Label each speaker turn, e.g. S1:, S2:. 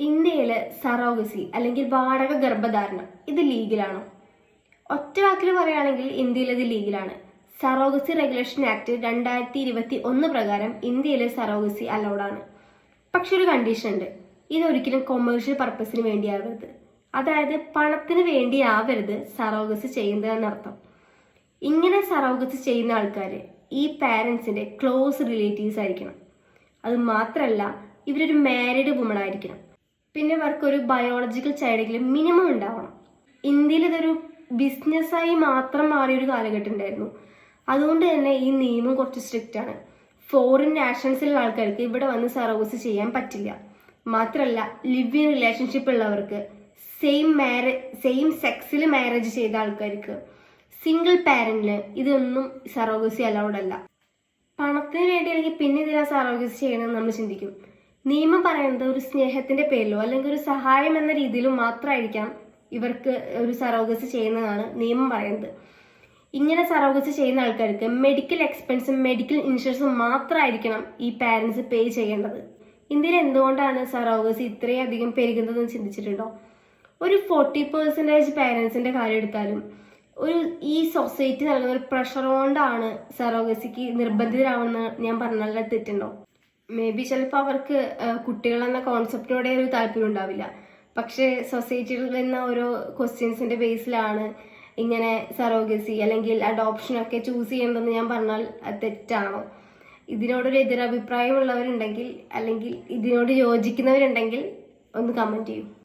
S1: ഇന്ത്യയിൽ സറോഗസി അല്ലെങ്കിൽ വാടക ഗർഭധാരണം ഇത് ലീഗലാണോ? ഒറ്റ വാക്കിൽ പറയുകയാണെങ്കിൽ ഇന്ത്യയിൽ ഇത് ലീഗലാണ്. സറോഗസി റെഗുലേഷൻ ആക്ട് 2021 പ്രകാരം ഇന്ത്യയിൽ സറോഗസി അലൗഡ് ആണ്. പക്ഷെ ഒരു കണ്ടീഷൻ ഉണ്ട്, ഇതൊരിക്കലും കൊമേഴ്ഷ്യൽ പർപ്പസിന് വേണ്ടിയാവരുത്. അതായത് പണത്തിന് വേണ്ടിയാവരുത് സറോഗസി ചെയ്യുന്നത് എന്നർത്ഥം. ഇങ്ങനെ സറോഗസി ചെയ്യുന്ന ആൾക്കാർ ഈ പാരൻസിന്റെ ക്ലോസ് റിലേറ്റീവ്സ് ആയിരിക്കണം. അത് മാത്രമല്ല, ഇവരൊരു മാരീഡ് വുമൺ ആയിരിക്കണം. പിന്നെ ഇവർക്കൊരു ബയോളജിക്കൽ ചൈൽഡെങ്കിലും മിനിമം ഉണ്ടാവണം. ഇന്ത്യയിൽ ഇതൊരു ബിസിനസ്സായി മാത്രം മാറിയൊരു കാലഘട്ടം ഉണ്ടായിരുന്നു. അതുകൊണ്ട് തന്നെ ഈ നിയമം കുറച്ച് സ്ട്രിക്റ്റ് ആണ്. ഫോറിൻ നാഷണൽസിലുള്ള ആൾക്കാർക്ക് ഇവിടെ വന്ന് സറോഗസി ചെയ്യാൻ പറ്റില്ല. മാത്രമല്ല, ലിവ് ഇൻ റിലേഷൻഷിപ്പ് ഉള്ളവർക്ക്, സെയിം സെക്സിൽ മാരേജ് ചെയ്ത ആൾക്കാർക്ക്, സിംഗിൾ പാരന്റിന് ഇതൊന്നും സറോഗസി അലൗഡ് അല്ല. പണത്തിന് വേണ്ടി അല്ലെങ്കിൽ പിന്നെ ഇതിനാ സറോഗസി ചെയ്യണമെന്ന് നമ്മൾ ചിന്തിക്കും. നിയമം പറയുന്നത് ഒരു സ്നേഹത്തിന്റെ പേരിലോ അല്ലെങ്കിൽ ഒരു സഹായം എന്ന രീതിയിലോ മാത്രമായിരിക്കാം ഇവർക്ക് ഒരു സറോഗസി ചെയ്യുന്നതാണ് നിയമം പറയുന്നത്. ഇങ്ങനെ സറോഗസി ചെയ്യുന്ന ആൾക്കാർക്ക് മെഡിക്കൽ എക്സ്പെൻസും മെഡിക്കൽ ഇൻഷുറൻസും മാത്രമായിരിക്കണം ഈ പാരന്റ്സ് പേ ചെയ്യേണ്ടത്. ഇന്ത്യയിൽ എന്തുകൊണ്ടാണ് സറോഗസി ഇത്രയും അധികം പെരുകുന്നതെന്ന് ചിന്തിച്ചിട്ടുണ്ടോ? ഒരു 40% പാരന്റ്സിന്റെ കാര്യം എടുത്താലും ഈ സൊസൈറ്റി നൽകുന്ന ഒരു പ്രഷർ കൊണ്ടാണ് സറോഗസിക്ക് നിർബന്ധിതരാവുന്ന ഞാൻ പറഞ്ഞാൽ തെറ്റുണ്ടോ? മേ ബി ചിലപ്പോൾ അവർക്ക് കുട്ടികളെന്ന കോൺസെപ്റ്റിനോടെ ഒരു താല്പര്യം ഉണ്ടാവില്ല. പക്ഷേ സൊസൈറ്റിയിൽ വരുന്ന ഓരോ ക്വസ്റ്റ്യൻസിന്റെ ബേസിലാണ് ഇങ്ങനെ സറോഗസി അല്ലെങ്കിൽ അഡോപ്ഷനൊക്കെ ചൂസ് ചെയ്യേണ്ടതെന്ന് ഞാൻ പറഞ്ഞാൽ തെറ്റാണോ? ഇതിനോടൊരു എതിരഭിപ്രായമുള്ളവരുണ്ടെങ്കിൽ അല്ലെങ്കിൽ ഇതിനോട് യോജിക്കുന്നവരുണ്ടെങ്കിൽ ഒന്ന് കമന്റ് ചെയ്യൂ.